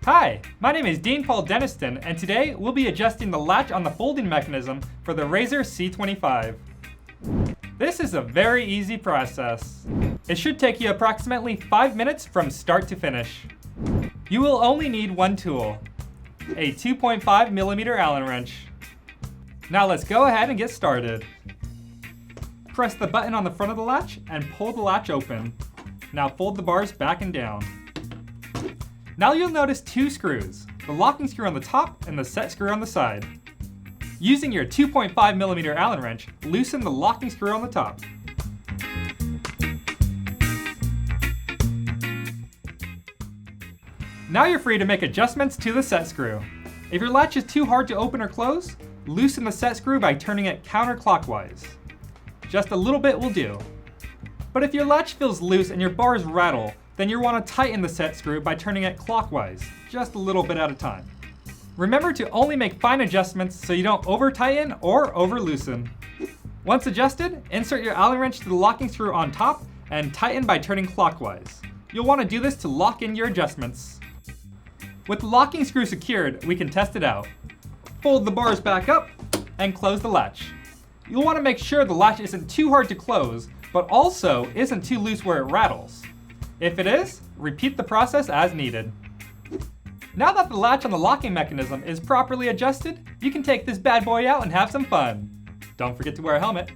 Hi, my name is Dean Paul Deniston, and today we'll be adjusting the latch on the folding mechanism for the Razor C25. This is a very easy process. It should take you approximately 5 minutes from start to finish. You will only need one tool, a 2.5mm Allen wrench. Now let's go ahead and get started. Press the button on the front of the latch and pull the latch open. Now fold the bars back and down. Now you'll notice two screws, the locking screw on the top and the set screw on the side. Using your 2.5mm Allen wrench, loosen the locking screw on the top. Now you're free to make adjustments to the set screw. If your latch is too hard to open or close, loosen the set screw by turning it counterclockwise. Just a little bit will do. But if your latch feels loose and your bars rattle, then you'll want to tighten the set screw by turning it clockwise, just a little bit at a time. Remember to only make fine adjustments so you don't over tighten or over loosen. Once adjusted, insert your Allen wrench to the locking screw on top and tighten by turning clockwise. You'll want to do this to lock in your adjustments. With the locking screw secured, we can test it out. Fold the bars back up and close the latch. You'll want to make sure the latch isn't too hard to close, but also isn't too loose where it rattles. If it is, repeat the process as needed. Now that the latch on the locking mechanism is properly adjusted, you can take this bad boy out and have some fun. Don't forget to wear a helmet.